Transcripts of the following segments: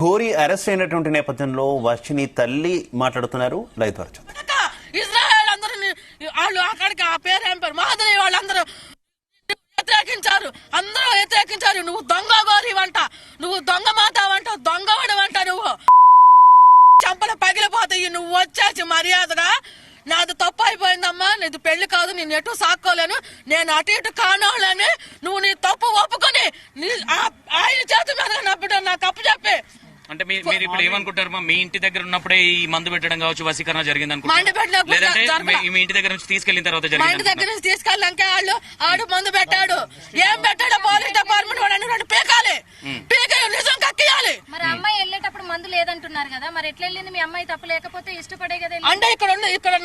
Ghori arrest అయినటువంటి నేపథ్యంలో వర్షిని తల్లి మాట్లాడుతున్నారు. లైవ్ ద్వారా చూద్దాం. ఇజ్రాయెల్ అందరూ వాళ్ళు అక్కడికి ఆ పేరు ఏం పేరు మహదీ వాళ్ళందరూ వ్యతిరేకించారు. నువ్వు దొంగ గోరి వంట, నువ్వు దొంగ మాత వంట, దొంగవాడు వంట, నువ్వు చంపలు పగిలిపోతాయి. నువ్వు వచ్చేసి మర్యాదగా నాది తప్పు అయిపోయిందమ్మా, నీది పెళ్లి కాదు, నేను ఎటు సాక్కోలేను, నేను అటు ఇటు కానోళ్ళని నువ్వు నీ తప్పు ఒప్పుకొని ఆయన చేతి మీద నా బిడ్డ నాకు అప్పు చెప్పి. అంటే మీరు ఇప్పుడు ఏమనుకుంటారు? మీ ఇంటి దగ్గర ఉన్నప్పుడే ఈ మందు పెట్టడం కావచ్చు, వశీకరణ జరిగింది అనుకుంటారు, లేదంటే మీ ఇంటి దగ్గర నుంచి తీసుకెళ్లిన తర్వాత మా ఇంటి దగ్గర నుంచి తీసుకెళ్ళాక ఆడు మందు పెట్టాడు, ఏం పెట్టాడో పోలీస్ డిపార్ట్మెంట్ వాడు పీకాలి, నిజం కక్కియాలి. మరి అమ్మాయి వెళ్ళేటప్పుడు మందు లేదంటున్నారు కదా, మరి ఎట్లా వెళ్ళింది? మీ అమ్మాయి తప్పు లేకపోతే ఇష్టపడే కదా. అంటే ఇక్కడ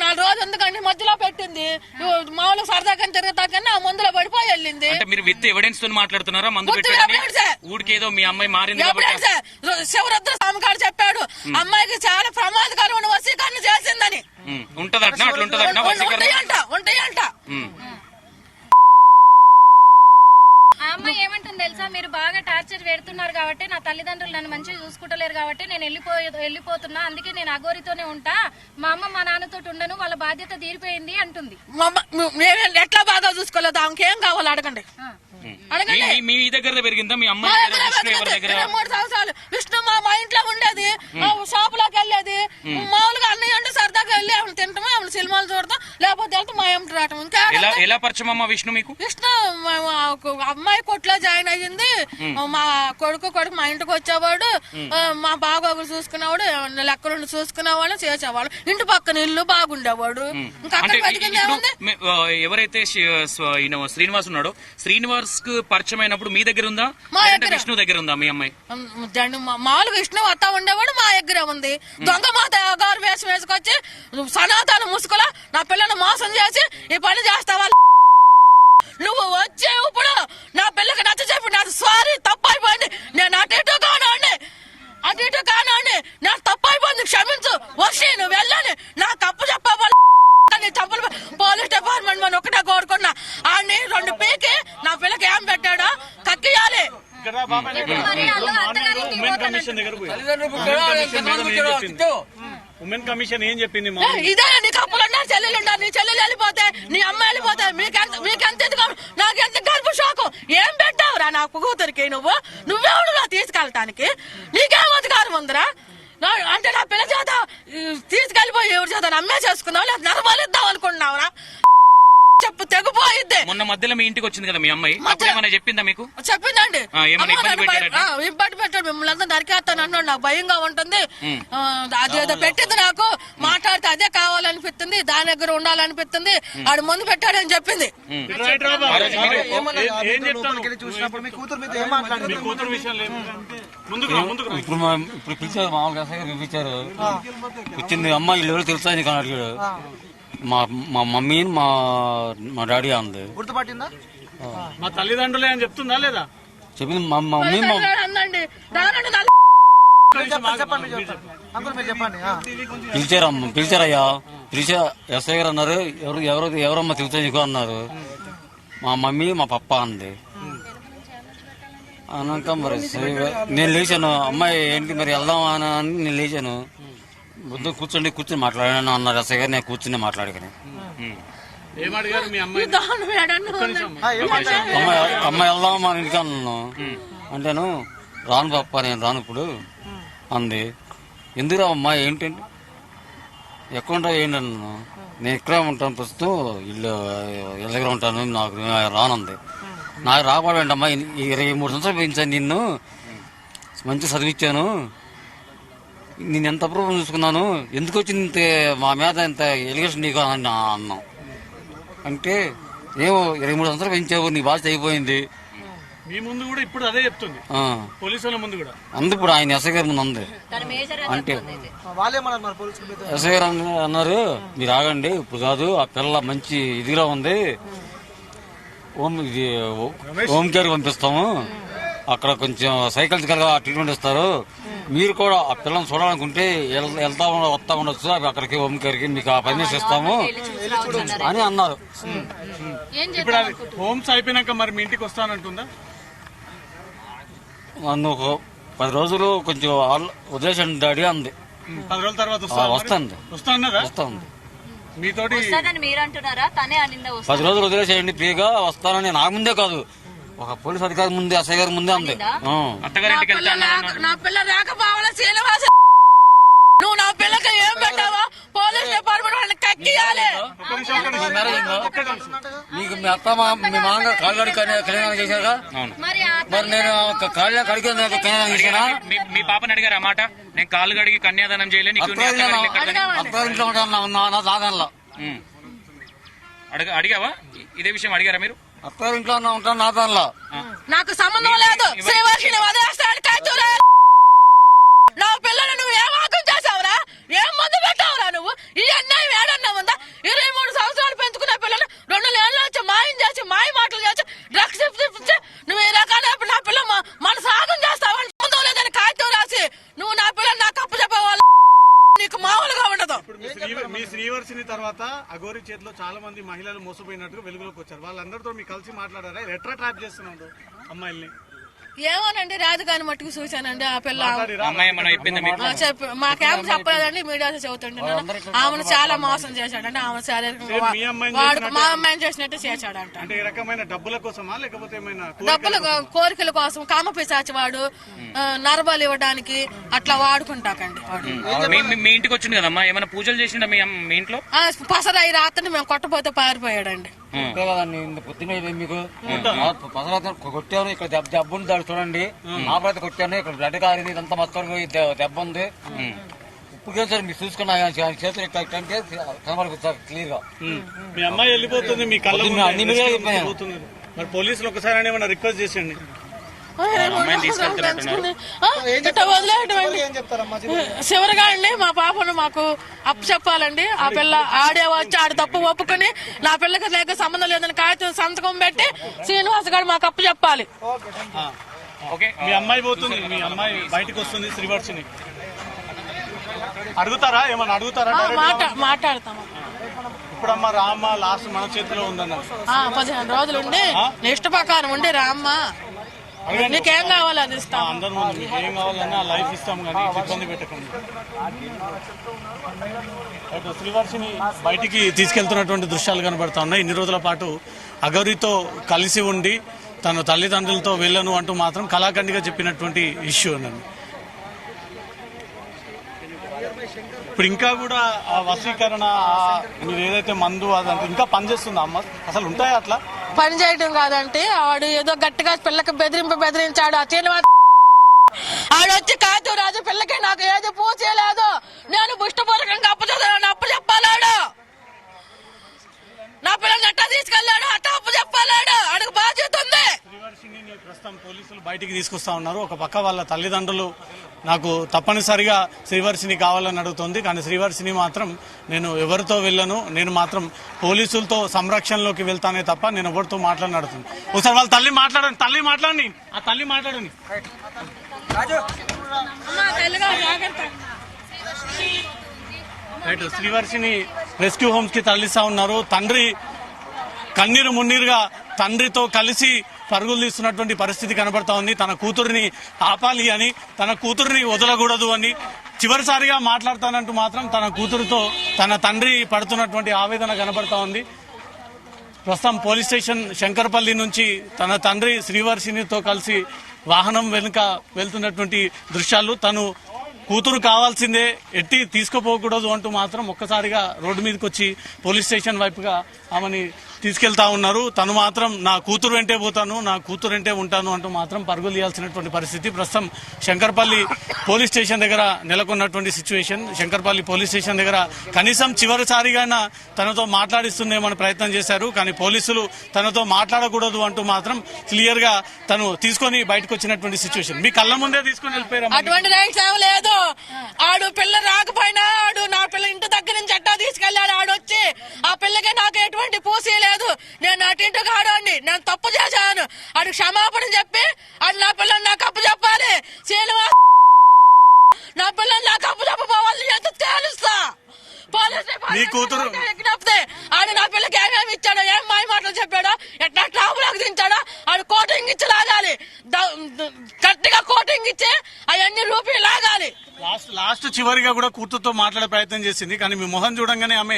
4 రోజులు ఎందుకండి మధ్యలో పెట్టింది, మామూలు సరదాగా తిరుగుతాకన్నా ఆ మందులో పడిపోయి వెళ్ళింది. అంటే మీరు విత్ ఎవిడెన్స్ తో మాట్లాడుతున్నారా? మందు పెట్టాడని ఊరికేదో మీ అమ్మాయి మారింది స్వామి గారు చెప్పాడు అమ్మాయికి చాలా ప్రమాదకరమైన వశీకరణ చేసిందని. ఉంటదట, అట్లుంటదట, ఉంటాయంట. ఆ అమ్మాయి ఏమంటుంది తెలుసా, మీరు బాగా టార్చర్ పెడుతున్నారు కాబట్టి, నా తల్లిదండ్రులు నన్ను మంచిగా చూసుకుంటలేరు కాబట్టి నేను వెళ్ళిపోతున్నా, అందుకే నేను అఘోరితోనే ఉంటా, మా అమ్మ మా నాన్నతో ఉండను, వాళ్ళ బాధ్యత తీరిపోయింది అంటుంది. ఎట్లా బాగా చూసుకోలేదు, ఆమెకేం కావాలి అడగండి. మీ దగ్గర పెరిగిందా మీ అమ్మాయి? 3 సంవత్సరాలు విష్ణు మా ఇంట్లో ఉండేది, షాప్ లోకి వెళ్ళేది, మామూలుగా అన్నయ్య అంటే సరదాగా వెళ్ళి ఆమె తింటాము, ఆమె సినిమాలు చూడతాం, లేకపోతే వెళ్తే మా ఏమిటి రావటం. ఇంకా ఎలా పరిచయం అమ్మా విష్ణు మీకు? విష్ణు అమ్మాయి కొట్లో జాయిన్ అయ్యింది, మా కొడుకు మా ఇంటికి వచ్చేవాడు, మా బాగోగులు చూసుకునేవాడు, లెక్కలు చూసుకునేవాడు, చేసేవాడు, ఇంటి పక్కన ఇల్లు బాగుండేవాడు. ఇంకా అక్కడ బతికింది ఏముంది? ఎవరైతే శ్రీనివాస్ ఉన్నాడో, శ్రీనివాస్ కు పరిచయం అయినప్పుడు మీ దగ్గర ఉందా, విష్ణు దగ్గర ఉందా మీ అమ్మాయి? మామూలుగా విష్ణు వస్తా ఉండేవాడు, మా దగ్గరే ఉంది. దొంగ మాత గారు వేషం వేసుకొచ్చి సనాతన ముసుగులో నా పిల్లని మోసం చేసి ఈ పని చేస్తావా? నువ్వు వచ్చే ఇప్పుడు నా పిల్లకి నచ్చ చెప్పి నాకు సారీ తప్పు అయిపోయింది, నేను అటు ఇటు కానండి, నాకు తప్పు అయిపోయింది, క్షమించు వచ్చి నువ్వు వెళ్ళని నాకు తప్పు చెప్పవాలి. చంపలు పోలీస్ డిపార్ట్మెంట్ మనం ఒకటే కోరుకున్నా, ఆడిని 2 పీకి నా పిల్లకి ఏం పెట్టాడో కక్కియాలి. ఉమెన్ కమిషన్ ఏం చెప్పింది? ఇదే నీకు అప్పులున్నారు, చెల్లెలు ఉన్నారు, నీ చెల్లెలు వెళ్ళిపోతే, నీ అమ్మ వెళ్ళిపోతే మీకెంత నాకెంత గర్భ షాకు. ఏం పెట్టావురా నా కూతురికి? నువ్వెవడు నా తీసుకెళ్ళటానికి? నీకేం అధికారం ఉందిరా? అంటే నా పిల్ల చేత తీసుకెళ్లిపోయి ఎవరి చేత అమ్మే చేసుకున్నావు, లేదా నరమాలు ఇద్దాం అనుకుంటున్నావురా? చెప్పు, తెగిపోయిద్ది. మొన్న మధ్యలో మీ ఇంటికి వచ్చింది కదా మీ అమ్మాయి, చెప్పిందా మీకు? చెప్పిందండి, ఇబ్బంది పెట్టాడు, మిమ్మల్ని అంతా నరికేస్తాను అన్నాడు. నాకు భయంగా ఉంటుంది, అదేదో పెట్టింది, నాకు మాట్లాడితే అదే కావాలనిపిస్తుంది, దాని దగ్గర ఉండాలనిపిస్తుంది, ఆడు ముందు పెట్టాడని చెప్పింది. ఇప్పుడు పిలిచారు, మామూలుగా పిలిపించారు, వచ్చింది అమ్మాయి ఇల్లు ఎవరు తెలుసా నీకు అని అడిగాడు. మా మమ్మీ మా డాడీ అంది. గుర్తుపట్టిందా? మా తల్లిదండ్రులే అని చెప్తుందా లేదా? చెప్పింది మా మమ్మీ. పిలిచారయ్యా, పిలిచా ఎస్ఐ గారు అన్నారు, ఎవరమ్మా తెలుసా నీకు అన్నారు. మా మమ్మీ మా పప్ప అంది. అన్నాక మరి నేను లేచాను, అమ్మాయి ఏంటి మరి వెళ్దామా అని నేను లేచాను. బుద్ధి కూర్చొని మాట్లాడాను అన్నారు ఎస్ఐ గారు. నేను కూర్చుని మాట్లాడుకుని అమ్మాయి వెళ్దామా అని ఇంటికి అన్నాను. అంటేను రాను పప్ప, నేను రాను ఇప్పుడు అంది. ఎందుకు రా అమ్మా, ఏంటండి ఎక్కడుంటావు ఏంటి అన్నాను. నేను ఇక్కడే ఉంటాను, ప్రస్తుతం ఇల్లు దగ్గర ఉంటాను, నాకు రానుంది. నాకు రాబడండి అమ్మా, 23 సంవత్సరాలు పెంచాను నిన్ను, మంచి చదివిచ్చాను, నేను ఎంత అప్రూవం చూసుకున్నాను, ఎందుకు వచ్చింది ఇంత మా మీద ఇంత ఎలిగేషన్ నీకు అన్నాం. అంటే ఏమో 23 సంవత్సరాలు పెంచావు, నీ బాధ్యత అయిపోయింది. మీ ముందు కూడా ఇప్పుడు అదే చెప్తుంది, పోలీసుల ముందు కూడా అందు. ఇప్పుడు ఆయన ఎస్ఐ గారి ముందు అంది. అంటే ఎస్ఐ గారు అన్నారు, మీరు ఆగండి, ఇప్పుడు కాదు, ఆ పిల్ల మంచి ఇదిగా ఉంది, హోమ్ కేర్ పంపిస్తాము, అక్కడ కొంచెం సైకలాజికల్ గా ట్రీట్మెంట్ ఇస్తారు, మీరు కూడా ఆ పిల్లల్ని చూడాలనుకుంటే వస్తా ఉండొచ్చు, అక్కడికి హోమ్ కేర్కి మీకు ఆ పర్మిషన్ ఇస్తాము అని అన్నారు. ఇప్పుడు హోమ్స్ అయిపోయినాక మరి మీ ఇంటికి వస్తానంటుందా? 10 రోజులు కొంచెం వదిలేసండి డాడీ అంది. 10 రోజుల తర్వాత వస్తుంది వస్తా అన్నదా? వస్తుంది. మీతోటి మీరు అంటున్నారా? తనే అనిందా? 10 రోజులు వదిలేసేయండి ఫ్రీగా వస్తానని నా ముందే కాదు, ఒక పోలీస్ అధికారి ముందే, ఎస్ఐ గారి ముందే అంది. అత్తగారింటికి నా పిల్ల రాకపోవాలా శ్రీనివాస? నువ్వు నా పిల్లకి ఏం పెట్టావా? పోలీస్ డిపార్ట్మెంట్ వాళ్ళని కక్కియాలి. మీకు మీ అత్త మీ మామగా కాళ్ళు కళ్యాణం చేశారా? మరి మరి నేను కాళ్ళ కడిగి కళ్యాణం చేశానా? మీ పాపని అడిగారు ఆ మాట? నేను కాళ్ళు కడిగి కన్యాదానం చేయలే, నీకు నీ అత్తగారికి ఎక్కడదని? అత్తారింట్లో ఉంటాను సాగంలో. అడిగావా? ఇదే విషయం అడిగారా మీరు? అత్తారింట్లో ఉంటాను నా దానిలో. నాకు సంబంధం లేదు. శ్రీవర్షిని వదిలేస్తాను. నా పిల్లని నువ్వు ఏం ఆకం చేసావురా? ఏం మందు పెట్టావురా నువ్వు? ఈ అన్యాయం ఏడన్నా ఉందా? 23 సంవత్సరాలు పెంచుకున్న పిల్లని 2 ఏళ్ళ వచ్చి మాయం చేసి మాయ మాటలు చేసి డ్రగ్స్ ఇప్పించి నువ్వు ఈ రకాల నా పిల్ల మన సాగం చేస్తావని సంబంధం లేదని కాగితం రాసి నువ్వు నా పిల్లని నాకు అప్పు చెప్పేవాళ్ళు. నీకు మామూలుగా ఉండదు. మీ శ్రీవర్షిని తర్వాత అఘోరి చేతిలో చాలా మంది మహిళలు మోసపోయినట్టుగా వెలుగులోకి వచ్చారు. వాళ్ళందరితో మీకు కలిసి మాట్లాడారా? ఎట్లా ట్రాప్ చేస్తున్నాడు అమ్మాయిల్ని? ఏమోనండి, రాజుగాని మట్టుకు చూశానండి. ఆ పిల్ల అమ్మాయి ఏమన్నా చెప్పిందా మీకు? చెప్పి మాకేం చెప్పలేదండి, మీడియాలో చెబుతుంటున్నాను. ఆమెను చాలా మోసం చేశాడంటే, ఆమె శారీరకంగా వాడు మా అమ్మాయిని చేసినట్టు చేశాడంట. అంటే ఈ రకమైన డబ్బుల కోసమా లేకపోతే ఏమైనా డబ్బుల కోరికల కోసం కామపిశాచి వాడు నరబలు ఇవ్వడానికి అట్లా వాడుకుంటాకండి వాడు. మీ ఇంటికి వచ్చింది కదమ్మా, ఏమైనా పూజలు చేసిండా మీ ఇంట్లో? పసరాయి రాత్రి మేము కొట్టపోతే పారిపోయాడండి. పొద్దున్న మీకు కొట్టాను, ఇక్కడ దెబ్బ ఉంది, దాడు చూడండి. ఆపరైతే కొట్టాను, ఇక్కడ బ్లడ్ కారింది, ఇదంతా మొత్తం దెబ్బ ఉంది. ఇప్పుడు సార్ మీరు చూసుకున్నా చేతులు ఇట్లా అంటే కనబడుతుంది సార్ క్లియర్ గా. మీ అమ్మాయి వెళ్ళిపోతుంది, మీ కళ్ళ అన్ని మీడియా చెప్పాను. మరి పోలీసులు ఒకసారి ఏమైనా రిక్వెస్ట్ చేసేయండి. చివరిగా అండి మా పాపను మాకు అప్పు చెప్పాలండి. ఆ పిల్ల ఆడే వచ్చి ఆడ తప్పు ఒప్పుకుని నా పిల్లకి లేక సంబంధం లేదని కాగితం సంతకం పెట్టి శ్రీనివాస్ గారు మాకు అప్పు చెప్పాలి. మీ అమ్మాయి పోతుంది, మీ అమ్మాయి బయటకు వస్తుంది శ్రీవర్షిని. అడుగుతారా? ఏమన్నా అడుగుతారా? మాట్లాడతాము. ఇప్పుడు అమ్మ రామ్మ లాస్ట్ మన చేతిలో ఉందన్న 15 రోజులు ఉండి ఇష్ట ప్రకారం ఉండి రామ్మ నీకేం కావాలి అది ఇస్తాం. అందరూ మీకు ఏం కావాలన్నా లైఫ్ ఇస్తాం, కానీ ఇబ్బంది పెట్టకండి. శ్రీవర్షిని బయటికి తీసుకెళ్తున్నటువంటి దృశ్యాలు కనబడతా ఉన్నాయి. ఇన్ని రోజుల పాటు అఘోరితో కలిసి ఉండి తన తల్లిదండ్రులతో వెళ్ళను అంటూ మాత్రం కళాఖండిగా చెప్పినటువంటి ఇష్యూ అన్నది. ఇప్పుడు ఇంకా కూడా ఆ వశీకరణ మీరు ఏదైతే మందు అదంటే ఇంకా పనిచేస్తుందా అమ్మ? అసలు ఉంటాయా అట్లా? పని చేయడం కాదంటే ఆడు ఏదో గట్టిగా పిల్లకి బెదిరించాడు. ఆ శ్రీనివాస్ ఆడొచ్చి కాదు రాజు పిల్లకి నాకు ఏది పూసేయలేదు, నేను పుష్టపూర్వకంగా అప్పు చెప్పాలాడు. నా పిల్లల్ని అట్టా తీసుకెళ్లాడు, అట్టా అప్పు చెప్పాలాడు. అడుగు బాధ్యత ఉంది. శ్రీవర్షిని ప్రస్తుతం పోలీసులు బయటికి తీసుకొస్తా ఉన్నారు. ఒక పక్క వాళ్ళ తల్లిదండ్రులు నాకు తప్పనిసరిగా శ్రీవర్షిని కావాలని అడుగుతుంది, కానీ శ్రీవర్షిని మాత్రం నేను ఎవరితో వెళ్ళను, నేను మాత్రం పోలీసులతో సంరక్షణలోకి వెళ్తానే తప్ప నేను ఎవరితో మాట్లాడిన అడుగుతుంది. ఒకసారి వాళ్ళ తల్లి మాట్లాడండి, ఆ తల్లి మాట్లాడండి. రైట్, శ్రీవర్షిని రెస్క్యూ హోమ్స్ కి తరలిస్తా ఉన్నారు. తండ్రి కన్నీరు మున్నీరుగా తండ్రితో కలిసి పరుగులు తీస్తున్నటువంటి పరిస్థితి కనబడతా ఉంది. తన కూతురిని ఆపాలి అని, తన కూతురిని వదలకూడదు అని చివరిసారిగా మాట్లాడతానంటూ మాత్రం తన కూతురుతో తన తండ్రి పడుతున్నటువంటి ఆవేదన కనబడతా ఉంది. ప్రస్తుతం పోలీస్ స్టేషన్ శంకర్పల్లి నుంచి తన తండ్రి శ్రీవర్షినితో కలిసి వాహనం వెనుక వెళ్తున్నటువంటి దృశ్యాలు. తను కూతురు కావాల్సిందే, ఎట్టి తీసుకుపోకూడదు అంటూ మాత్రం ఒక్కసారిగా రోడ్డు మీదకి వచ్చి పోలీస్ స్టేషన్ వైపుగా ఆమెని తీసుకెళ్తా ఉన్నారు. తను మాత్రం నా కూతురు వెంటే పోతాను, నా కూతురు వెంటే ఉంటాను అంటూ మాత్రం పరుగులు తీయాల్సినటువంటి పరిస్థితి ప్రస్తుతం శంకర్పల్లి పోలీస్ స్టేషన్ దగ్గర నెలకొన్నటువంటి సిచ్యువేషన్. శంకర్పల్లి పోలీస్ స్టేషన్ దగ్గర కనీసం చివరిసారిగా తనతో మాట్లాడిస్తుందేమని ప్రయత్నం చేశారు, కానీ పోలీసులు తనతో మాట్లాడకూడదు అంటూ మాత్రం క్లియర్ గా తను తీసుకొని బయటకు వచ్చినటువంటి సిచ్యువేషన్. మీ కళ్ళ ముందే తీసుకుని వెళ్ళిపోయారు. అటువంటి రైట్స్ ఏం లేదు. ఆడు పిల్ల రాకపోయినా ఆడు నా పిల్ల ఇంటి దగ్గర నుంచి అట్టా తీసుకెళ్లాడు. ఆడొచ్చి ఆ పిల్లకి నాకు ఎటువంటి పూసీ లేదు, నేను అటింటికి ఆడోండి, నేను తప్పు చేశాను, ఆడు క్షమాపణ చెప్పి ఆడు నా పిల్లలు నాకు అప్పు చెప్పాలి. శ్రీనివాస్ నా పిల్లలు నాకు అప్పు చెప్పబోవాలి, ఎంత తేలుస్తా. నీ కూతురు ఆడు నా పిల్లకి ఏమేమి ఇచ్చాడో, ఏం మాయ మాటలు చెప్పాడో, ఎట్లా ట్రాబులకు దించాడో ఆడు కోటింగ్ ఇచ్చి లాగాలి. గట్టిగా కోటింగ్ ఇచ్చి అవన్నీ రూపాయలు లాగాలి. లాస్ట్ చివరిగా కూడా కూతురుతో మాట్లాడే ప్రయత్నం చేసింది, కానీ మీ మొహం చూడంగానే ఆమె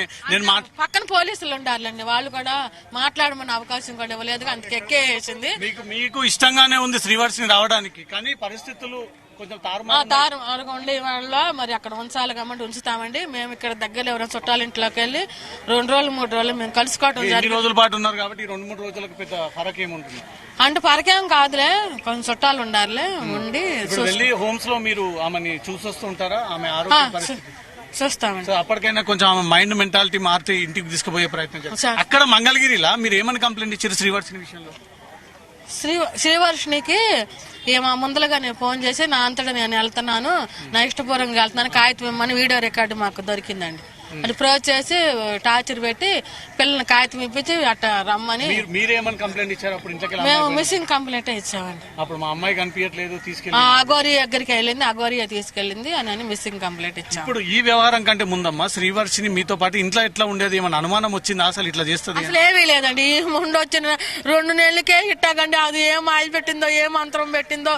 పక్కన పోలీసులు ఉండాలండి, వాళ్ళు కూడా మాట్లాడమని అవకాశం కూడా ఇవ్వలేదు, అంతకు ఎక్కేసింది. మీకు ఇష్టంగానే ఉంది శ్రీవర్షిని రావడానికి, కానీ పరిస్థితులు కొంచెం దారం ఉండే వాళ్ళ మరి అక్కడ ఉంచాలి కాబట్టి ఉంచుతామండి. మేము ఇక్కడ దగ్గర ఎవరైనా చుట్టాల ఇంట్లోకి వెళ్ళి 2 రోజులు 3 రోజులు మేము కలుసుకోవటం జరిగింది. రోజుల పాటు ఉన్నారు కాబట్టి 2-3 రోజులకు పెద్ద ఫరక్ ఏముంటుంది అంటే పరకేం కాదులే, కొంచెం చుట్టాలు ఉండాలి ఉండి వెళ్ళి హోమ్స్ లో మీరు ఆమెని చూసొస్తుంటారా, ఆమె ఆరోగ్య పరిస్థితి చూస్తామండి. అప్పటికైనా కొంచెం ఆమె మైండ్ మెంటాలిటీ మార్చి ఇంటికి తీసుకుపోయే ప్రయత్నం చేస్తారు. అక్కడ మంగళగిరిలా మీరు ఏమని కంప్లైంట్ ఇచ్చారు శ్రీవర్షిని విషయంలో? శ్రీవర్షినికి ఏమో ముందలుగా నేను ఫోన్ చేసి నా అంతటా నేను వెళ్తున్నాను, నా ఇష్టపూర్వకంగా వెళ్తున్నాను, కాగితం ఇమ్మని వీడియో రికార్డు మాకు దొరికిందండి. అది ప్రూవ్ చేసి టార్చర్ పెట్టి పిల్లల్ని కాగితం ఇప్పించి అట్ట రమ్మని. మీరేమని కంప్లైంట్ ఇచ్చారు అప్పుడు? ఇంతకీ మేము మిస్సింగ్ కంప్లైంట్ ఇచ్చామండి. అప్పుడు మా అమ్మాయి కనిపించట్లేదు, తీసుకెళ్ళి అగోరి దగ్గరికి వెళ్ళింది, అగోరి తీసుకెళ్ళింది అని మిస్సింగ్ కంప్లైంట్ ఇచ్చాం. ఇప్పుడు ఈ వ్యవహారం కంటే ముందమ్మా శ్రీవర్షిని మీతో పాటు ఇంట్లో ఎట్లా ఉండేది? ఏమన్నా అనుమానం వచ్చిందా అసలు ఇట్లా చేస్తుంది? అసలు ఏమీ లేదండి. ముందు వచ్చిన 2 నెలలకే ఇట్టాగండి, అది ఏం ఆయిల్ పెట్టిందో, ఏ మంత్రం పెట్టిందో,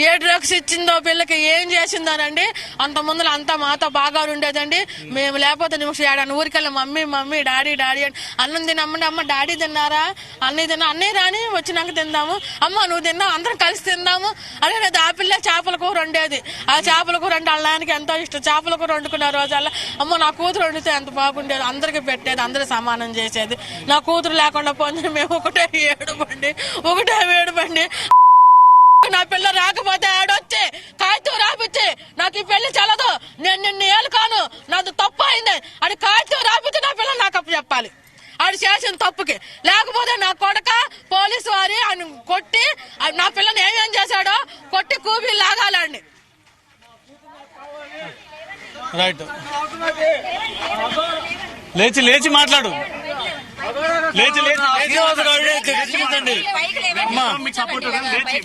ఏ డ్రగ్స్ ఇచ్చిందో, పిల్లకి ఏం చేసిందోనండి. అంత ముందు అంతా మాతో బాగా ఉండేదండి. మేము లేకపోతే నిమిషం ఏడాది ఊరికెళ్ళి మమ్మీ మమ్మీ డాడీ డాడీ అని అన్నం తినమ్మండి. అమ్మ డాడీ తిన్నారా, అన్నయ్య తిన్నా, అన్నయ్య రాని వచ్చినాక తిందాము, అమ్మ నువ్వు తిన్నావు అందరం కలిసి తిందాము. అదే లేదు ఆ పిల్ల చేపల కూర వండేది, ఆ చేపల కూర అంటే వాళ్ళ నాన్నకి ఎంతో ఇష్టం. చేపల కూర వండుకున్న రోజాల్లో అమ్మ నా కూతురు వండితే ఎంత బాగుండేది, అందరికి పెట్టేది, అందరూ సమానం చేసేది. నా కూతురు లేకుండా పోతే మేము ఒకటే ఏడుబండి. నా పిల్ల రాకపోతే ఆడొచ్చి కాగితం రాపిచ్చి నాకు ఈ పెళ్లి చల్లదు, నేను నిన్ను ఏళ్ళు కాను, నాది తప్పు అయింది అని కాగితం రాపిచ్చి నా పిల్ల నాకు అప్పు చెప్పాలి. ఆడు చేసిన తప్పుకి. లేకపోతే నా కొడక పోలీసు వారి ఆయన కొట్టి నా పిల్లని ఏమేం చేశాడో కొట్టి కూబీలు లాగాలండి. రైట్, లేచి లేచి మాట్లాడు, లేచి లేచి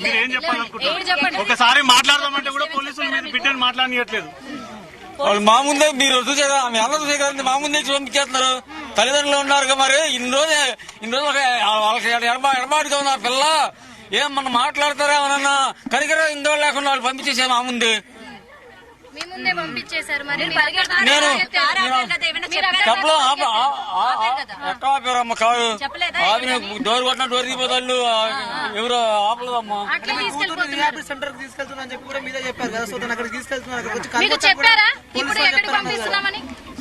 మీరేం చెప్పాలనుకుంటున్నారు? ఒకసారి మాట్లాడదామంటే కూడా పోలీసులు మీరు బిడ్డని మాట్లాడనియట్లేదు. వాళ్ళు మా ముందే మీరు చూసారా, ఆమె ఎలా చూసే కదండి, మా ముందే పంపించేస్తున్నారు. తల్లిదండ్రులు ఉన్నారు మరి ఇన్ని రోజులు వాళ్ళకి ఎడబాటుగా ఉన్నారు. పిల్ల ఏం మనం మాట్లాడతారా ఏమన్నా కనికరా ఇందో లేకుండా వాళ్ళు పంపించేసారు మా ముందే. పంపించేశారు మరి నేను ఎక్కడ ఆపారమ్మ కాదు, డోర్ కొట్టిన డోర్ దిగిపోతాళ్ళు, ఎవరో ఆపలేదమ్మా.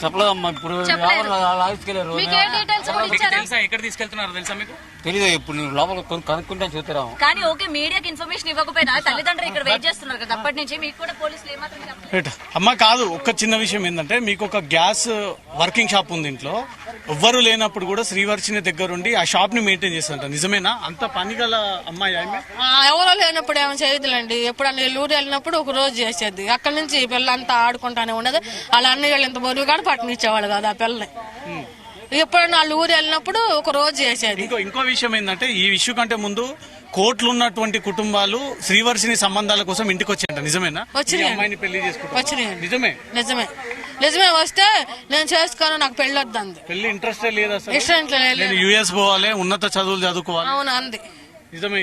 చెప్పలేదమ్మా, ఇప్పుడు ఎక్కడ తీసుకెళ్తున్నారు తెలుసా మీకు? తెలీదు, ఇప్పుడు నువ్వు లోపల కనుక్కుంటే చూస్తారా. కానీ ఓకే, మీడియాకి ఇన్ఫర్మేషన్ ఇవ్వకపోయినా తల్లిదండ్రులు ఇక్కడ వెయిట్ చేస్తున్నారు కదా, అప్పటి నుంచి మీకు కూడా పోలీసులు ఏమాత్రం అమ్మ కాదు. ఒక్క చిన్న విషయం ఏంటంటే మీకు ఒక గ్యాస్ వర్కింగ్ షాప్ ఉంది ఇంట్లో, ఎవ్వరు లేనప్పుడు కూడా శ్రీవర్షిని దగ్గరుండి ఆ షాప్ ని మెయింటైన్ చేస్తుంటారు. నిజమేనా? అంత పని గల అమ్మాయి ఆమె? ఎవరో లేనప్పుడు ఏమైనా చేయదులండి. ఎప్పుడన్నా ఊరు వెళ్ళినప్పుడు ఒక రోజు చేసేది. అక్కడి నుంచి పిల్లంతా ఆడుకుంటానే ఉండదు. వాళ్ళ అన్నయ్య ఇంత బరువు కూడా పట్టనిచ్చేవాళ్ళు కాదు ఆ పిల్లని. ఎప్పుడన్నా వాళ్ళు ఊరు వెళ్ళినప్పుడు ఒక రోజు చేసేది. ఇంకో విషయం ఏంటంటే ఈ విషయం కంటే ముందు కోట్లు ఉన్నటువంటి కుటుంబాలు శ్రీవర్షిని సంబంధాల కోసం ఇంటికి వచ్చాయంట. నిజమేనా? అమ్మాయిని పెళ్లి చేసుకుంటారు. నిజమే వస్తే నేను చేసుకోను, నాకు పెళ్లి వద్దంది. పెళ్లి ఇంట్రెస్ట్ లేదు అసలు. ఇష్టం లేదు. యుఎస్ పోవాలి, ఉన్నత చదువులు చదువుకోవాలి. అవును అంది. నిజమే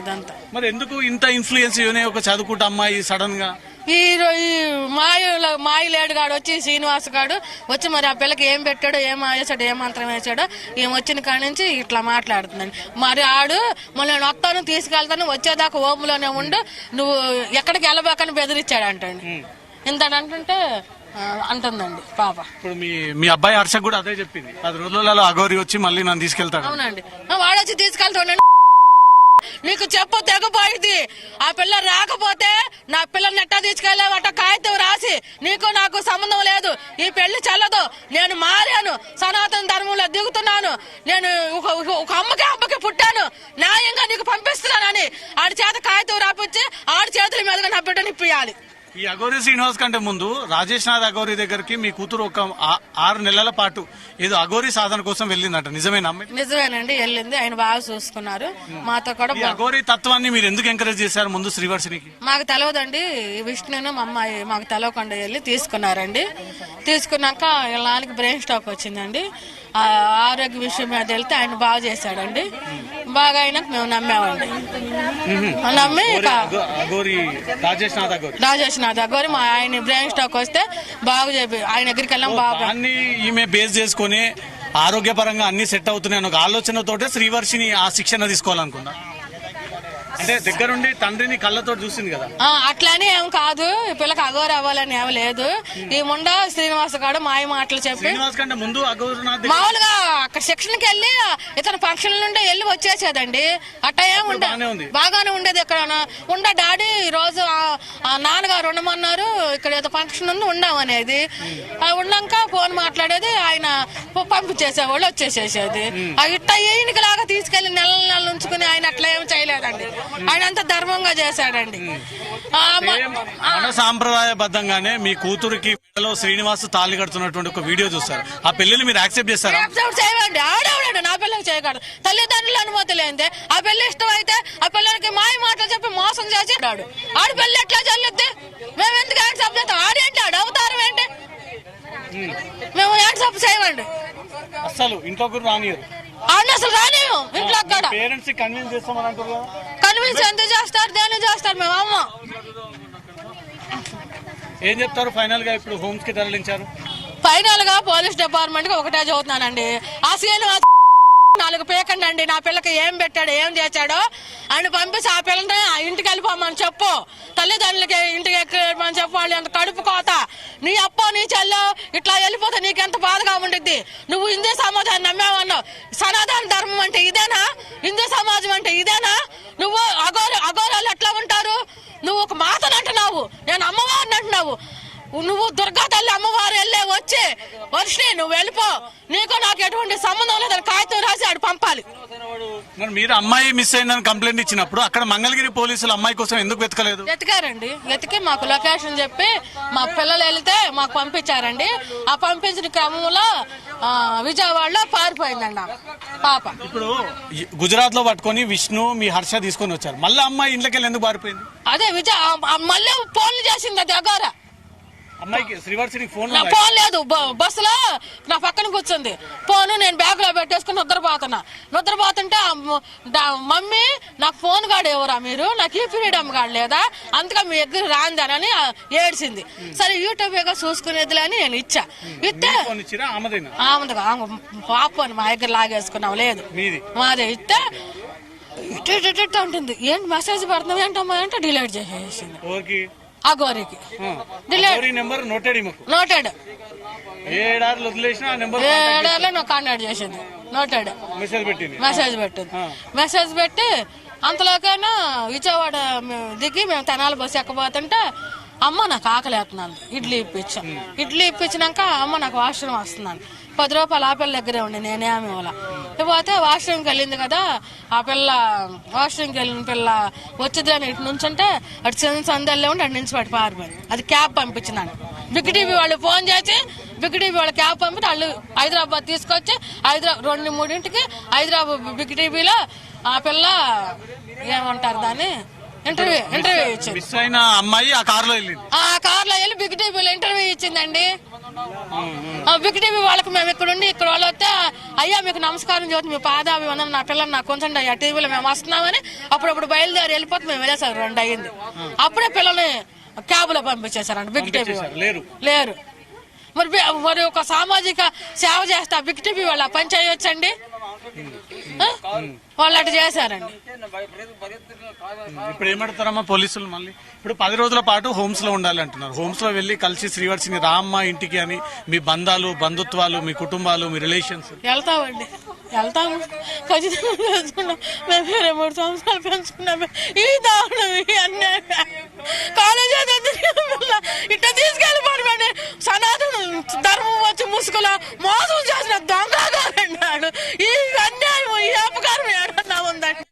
ఇదంతా. మరి ఎందుకు ఇంత ఇన్ఫ్లుయెన్స్ ఒక చదువుకుంటే అమ్మాయి సడన్ గా ఈ మాయలేడు గాడు వచ్చి శ్రీనివాస్ గాడు వచ్చి మరి ఆ పిల్లకి ఏం పెట్టాడో, ఏం వేసాడో, ఏం మంత్రం వేసాడో, ఏం వచ్చిన కాడి నుంచి ఇట్లా మాట్లాడుతుందండి. మరి ఆడు మళ్ళీ నేను వస్తాను తీసుకెళ్తాను, వచ్చేదాకా ఓములోనే ఉండు, నువ్వు ఎక్కడికి వెళ్ళబాకని బెదిరించాడు అంటండి. ఇంతడంటుంటే అంటుందండి పాప. ఇప్పుడు మీ అబ్బాయి హర్ష కూడా అదే చెప్పింది, 10 రోజులలో అఘోరి వచ్చి మళ్ళీ నన్ను తీసుకెళ్తాడు. అవునండి, వాడొచ్చి తీసుకెళ్తాడు. నీకు చెప్పు తెగపోయింది. ఆ పిల్ల రాకపోతే నా పిల్లల్ని ఎట్టా తీసుకెళ్ళావట కాగితం రాసి, నీకు నాకు సంబంధం లేదు, ఈ పెళ్లి చెల్లదు, నేను మారాను, సనాతన ధర్మంలో దిగుతున్నాను, నేను ఒక అమ్మకి పుట్టాను, న్యాయంగా నీకు పంపిస్తున్నానని ఆడి చేత కాగితం రాపించి ఆడి చేతుల మీదుగా నా బిడ్డని ఇప్పియాలి. ఈ అఘోరి శ్రీనివాస్ కంటే ముందు రాజేష్ నాథ్ అఘోరి దగ్గరికి మీ కూతురు ఒక 6 నెలల పాటు ఏదో అఘోరి సాధన కోసం వెళ్ళిందట. నిజమేనా? నిజమేనండి, వెళ్ళింది. ఆయన బాగా చూసుకున్నారు. మాతో కూడా అఘోరి తత్వాన్ని మీరు ఎందుకు ఎంకరేజ్ చేశారు ముందు శ్రీవర్షినికి? మాకు తెలియదండి. విష్ణును మా అమ్మాయి మాకు తెలవకుండా వెళ్ళి తీసుకున్నారండి. తీసుకున్నాక నాన్నకి బ్రెయిన్ స్ట్రోక్ వచ్చిందండి. ఆరోగ్య విషయం మీద వెళ్తే ఆయన బాగా చేశాడండి. బాగా అయినాక మేము నమ్మామండి. నమ్మి అఘోరి రాజేష్ నాథ్ అఘోరి మా ఆయన బ్రెయిన్ స్ట్రోక్ వస్తే బాగు చెప్పి ఆయన దగ్గరికి వెళ్ళాం. బాగా అన్ని ఈమె బేస్ చేసుకుని ఆరోగ్యపరంగా అన్ని సెట్ అవుతున్నాయి ఒక ఆలోచనతోటే శ్రీవర్షిని ఆ శిక్షణ తీసుకోవాలనుకున్నా. అంటే దగ్గరుండి తండ్రిని కళ్ళతో చూసింది కదా. అట్లానే ఏం కాదు, ఈ పిల్లకి అఘోరి అవ్వాలని ఏం లేదు. ఈ ముండా శ్రీనివాస్ గారు మాయ మాటలు చెప్పి శ్రీనివాస్ కంటే ముందు మామూలుగా అక్కడ శిక్షణకి వెళ్ళి ఇతను ఫంక్షన్ నుండి వెళ్ళి వచ్చేసేదండి. అట్లా ఏం ఉండదు, బాగానే ఉండేది. ఇక్కడ ఉండ డాడీ ఈ రోజు నాన్నగారు ఉండమన్నారు, ఇక్కడ ఏదో ఫంక్షన్ ఉంది ఉండాం అనేది. ఉన్నాక ఫోన్ మాట్లాడేది, ఆయన పంపించేసేవాళ్ళు వచ్చేసేసేది. ఇట్లా ఈయనకి లాగా తీసుకెళ్లి నెల ఉంచుకుని ఆయన అట్లా ఏం చేయలేదండి. ఆయన అంత ధర్మంగా చేశాడండి. మన సాంప్రదాయబద్ధంగానే మీ కూతురికి శ్రీనివాస్ తాళి కడుతున్నటువంటి ఒక వీడియో చూస్తారు. ఆ పెళ్లిని మీరు యాక్సెప్ట్ చేస్తారా? యాక్సెప్ట్ చేయమండి. ఆడవాడు నా పిల్లకి చేయకూడదు. తల్లిదండ్రుల అనుమతి లేదే ఆ పెళ్లి ఇష్టం అయితే ఆ పిల్లలకి మాయ మాటలు చెప్పి మోసం చేసి ఆడు పెళ్లి ఎట్లా చల్లుద్ది? మేము ఎందుకు యాక్సెప్ట్ చేస్తాం? ఆడేంటి ఆడు అవతారం ఏంటి? మేము యాక్సెప్ట్ చేయమండి. అసలు ఇంట్లోకి రానియరు. ఆడిని అసలు రానియము ఇంట్లో. అక్కడ పేరెంట్స్ కన్విన్స్ చేస్తామని అంటారు కదా. కన్విన్స్ ఎందుకు చేస్తారు? దేని చేస్తారు? మేము అమ్మ ఏం చెప్తారు ఫైనల్ గా? ఇప్పుడు హోమ్స్ కి తరలించారు. ఫైనల్ గా పోలీస్ డిపార్ట్మెంట్ కి ఒకటే చదువుతున్నానండి, ఆ శ్రీనివాస్ 4 పేకండి అండి. నా పిల్లకి ఏం పెట్టాడు, ఏం చేశాడో అని పంపించి ఆ పిల్లని ఇంటికి వెళ్ళిపోమని చెప్పు. తల్లిదండ్రులకి ఇంటికి ఎక్కమని చెప్పు. వాళ్ళు ఎంత కడుపు కోత. నీ అప్ప నీ చెల్లో ఇట్లా వెళ్ళిపోతే నీకెంత బాధగా ఉండిద్ది. నువ్వు హిందూ సమాజాన్ని నమ్మావన్నావు. సనాతన ధర్మం అంటే ఇదేనా? హిందూ సమాజం అంటే ఇదేనా? నువ్వు అఘోరాలు ఎట్లా ఉంటారు? నువ్వు ఒక మాతను అంటున్నావు, నేను అమ్మవారిని అంటున్నావు. నువ్వు దుర్గా తల్లి అమ్మవారు వెళ్ళే వచ్చి వర్షిని నువ్వు వెళ్ళిపో, నీకు నాకు ఎటువంటి సంబంధం లేదని కాగితం రాసి ఆడు పంపాలి. మరి మీరు అమ్మాయి మిస్ అయిందని కంప్లైంట్ ఇచ్చినప్పుడు అక్కడ మంగళగిరి పోలీసులు అమ్మాయి కోసం ఎందుకు వెతకలేదు? వెతికారండి. వెతికి మాకు లొకేషన్ చెప్పి మా పిల్లలు వెళ్తే మాకు పంపించారండి. ఆ పంపించిన క్రమంలో విజయవాడలో పారిపోయిందండి పాప. ఇప్పుడు గుజరాత్ లో పట్టుకొని విష్ణు మీ హర్ష తీసుకొని వచ్చారు. మళ్ళీ అమ్మాయి ఇంట్లోకి వెళ్ళి ఎందుకు పారిపోయింది? అదే మళ్ళీ ఫోన్లు చేసింది అది అఘోర. అమ్మాయికి శ్రీవర్షిని ఫోన్ లేదు, బస్సులో నా పక్కన కూర్చుంది. ఫోన్ నేను బ్యాగ్ లో పెట్టేసుకుని నిద్రపోతుంటే మమ్మీ నాకు ఫోన్ గాడు ఎవరా మీరు, నాకు ఈ ఫ్రీడమ్ గాడు లేదా, అందుకే మీ దగ్గర రాందానని ఏడ్చింది. సరే యూట్యూబ్ చూసుకునేది అని నేను ఇచ్చా. ఇస్తే పాప మా దగ్గర లాగేసుకున్నాం. లేదు మాదే. ఇస్తే ఇట్ట ఉంటుంది. ఏంటి మెసేజ్ పెడుతున్నావు ఏంటమ్మా అంటే డిలీట్ చేసేసింది. అఘోరికి నోటెడ్ కాంటాక్ట్ చేసింది. నోటెడ్ మెసేజ్ పెట్టి అంతలోకైనా విజయవాడ దిగి మేము తెనాలి బస్సు ఎక్కబోతుంటే అమ్మ నాకు ఆకలేస్తున్నాను, ఇడ్లీ ఇప్పించాం. ఇడ్లీ ఇప్పించినాక అమ్మ నాకు వాష్రూమ్ వస్తున్నాను. 10 రూపాయలు ఆ పిల్ల దగ్గరే ఉండి నేనేమి ఇవ్వాల. ఇకపోతే వాష్రూమ్కి వెళ్ళింది కదా ఆ పిల్ల. వాష్రూమ్కి వెళ్ళిన పిల్ల వచ్చింది అని ఇటు నుంచుంటే అటు సందల్లో ఉండి అటు నుంచి పట్టి పారిపోయింది. అది క్యాబ్ పంపించినాను. బిగ్ టీవీ వాళ్ళు ఫోన్ చేసి బిగ్ టీవీ వాళ్ళు క్యాబ్ పంపితే వాళ్ళు హైదరాబాద్ తీసుకొచ్చి 2-3 హైదరాబాద్ బిగ్ టీవీలో ఆ పిల్ల ఏమంటారు దాన్ని ఇంటర్వ్యూ ఇచ్చింది. అమ్మాయి ఆ కార్లో వెళ్ళి బిగ్ టీవీలో ఇంటర్వ్యూ ఇచ్చిందండి. బిగ్ టీవీ వాళ్ళకి మేము ఇక్కడుండి ఇక్కడ వాళ్ళు వస్తే అయ్యా మీకు నమస్కారం చదువుతుంది, మీ పాదాభివందనం, నా పిల్లలు నాకు కొంచెం ఆ టీవీలో మేము వస్తున్నామని అప్పుడప్పుడు బయలుదేరి వెళ్ళిపోతే మేము వెళ్ళేసాం. 2 అయ్యింది. అప్పుడే పిల్లల్ని క్యాబ్ లో పంపించేశారండి. బిగ్ టీవీ లేరు. మరి ఒక సామాజిక సేవ చేస్తా బిగ్ టీవీ వాళ్ళ పని చేయొచ్చండి. వాళ్ళు అటు చేశారండి. ఇప్పుడు ఏమంటారమ్మా పోలీసులు? మళ్ళీ ఇప్పుడు 10 రోజుల పాటు హోమ్స్ లో ఉండాలి అంటున్నారు. హోమ్స్ లో వెళ్లి కలిసి శ్రీవర్షిని రామ్మ ఇంటికి అని మీ బంధుత్వాలు, మీ కుటుంబాలు, మీ రిలేషన్స్ వెళ్తాము. ఖచ్చితంగా తెలుసుకున్నాం. మేము 3 సంవత్సరాలు పెంచుకున్నాము. ఈ దారుణం అన్నీ కాలేజీ ఇట్లా తీసుకెళ్ళిపోవడం సనాతన ధర్మం వచ్చి ముసుగులో మోసం చేసిన దొంగగాడు. ఈ అన్యాయం, ఈ అపకారం ఏడన్నా ఉందండి,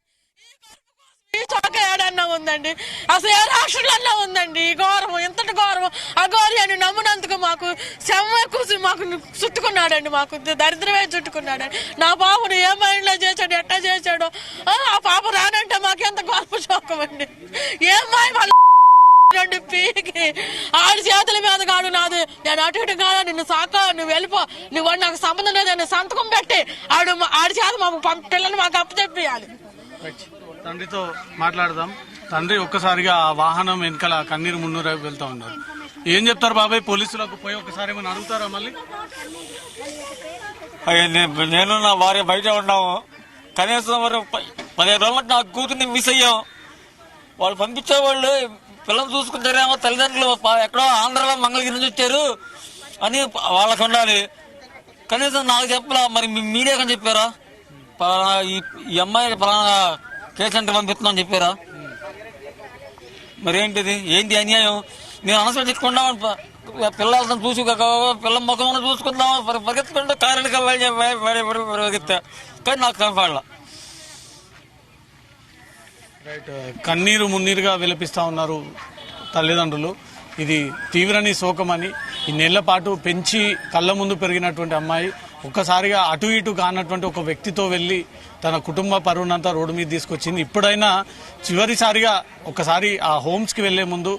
ఈ చోక ఏడన్నా ఉందండి, అసలు ఏ రాష్ట్రంలో ఉందండి ఈ గౌరవం, ఇంతటి గౌరవం. అఘోరి అని నమ్మునందుకు మాకు శవ కూసి మాకు చుట్టుకున్నాడండి, మాకు దరిద్రమే చుట్టుకున్నాడండి. నా పాపను ఏ మైండ్లో చేశాడు, ఎట్లా చేశాడో ఆ పాప రానంటే మాకెంత గొప్ప శోకం అండి. ఏం వాళ్ళ పీకి ఆడి చేతుల మీద కాడు నాది, నేను అటు ఇటు కాదు, నిన్ను సాక నువ్వు వెళ్ళిపో, నువ్వు నాకు సంబంధం లేదు, సంతకం పెట్టి ఆడి చేత మాకు పిల్లల్ని మాకు అప్పు చెప్పియాలి. తండ్రితో మాట్లాడదాం. తండ్రి ఒక్కసారిగా ఆ వాహనం వెనకాల కన్నీరు మున్నూరు వెళ్తా ఉన్నారు. ఏం చెప్తారు బాబాయ్? పోలీసులకు పోయి ఒకసారి ఏమైనా అడుగుతారా మళ్ళీ? నేను నా భార్య బయట ఉన్నాము. కనీసం 15 రోజులకు నా కూతుర్ని మిస్ అయ్యాం. వాళ్ళు పంపించేవాళ్ళు పిల్లలు చూసుకుంటారేమో, తల్లిదండ్రులు ఎక్కడో ఆంధ్రాలో మంగళగిరి నుంచి వచ్చారు అని వాళ్ళకు ఉండాలి. కనీసం నాకు చెప్పలా, మరి మీడియా కానీ చెప్పారా? ఈ అమ్మాయికి పలానా కేసు అంటే పంపిస్తున్నాం చెప్పారా? మరేంటిది? ఏంటి అన్యాయం? నేను అనసరం చెప్పుకుండా పిల్లలతో చూసి పిల్ల ముఖం చూసుకుందాం పరిగెత్తుకుంటే కారణంగా పరిగెత్తా, కానీ నాకు కనపడలా. కన్నీరు మున్నీరుగా విలపిస్తా ఉన్నారు తల్లిదండ్రులు. ఇది తీవ్రని శోకమని, ఈ నెలల పాటు పెంచి కళ్ళ ముందు పెరిగినటువంటి అమ్మాయి ఒక్కసారిగా అటు ఇటు కానటువంటి ఒక వ్యక్తితో వెళ్లి తన కుటుంబ పరువునంతా రోడ్డు మీద తీసుకొచ్చింది. ఇప్పుడైనా చివరిసారిగా ఒకసారి ఆ హోమ్స్కి వెళ్లే ముందు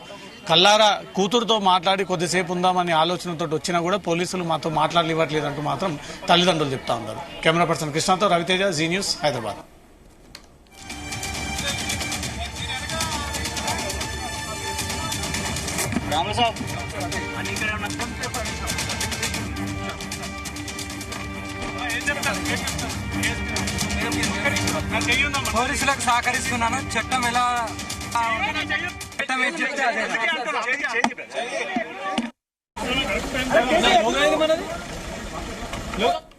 కల్లారా కూతురుతో మాట్లాడి కొద్దిసేపు ఉందామని ఆలోచనతో వచ్చినా కూడా పోలీసులు మాతో మాట్లాడలేవట్లేదంటూ మాత్రం తల్లిదండ్రులు చెప్తా ఉన్నారు. కెమెరా పర్సన్ కృష్ణతో రవితేజ, జీ న్యూస్, హైదరాబాద్. పోలీసులకు సహకరిస్తున్నాను. చట్టం ఎలా చట్టం ఏం చెప్తే అదే.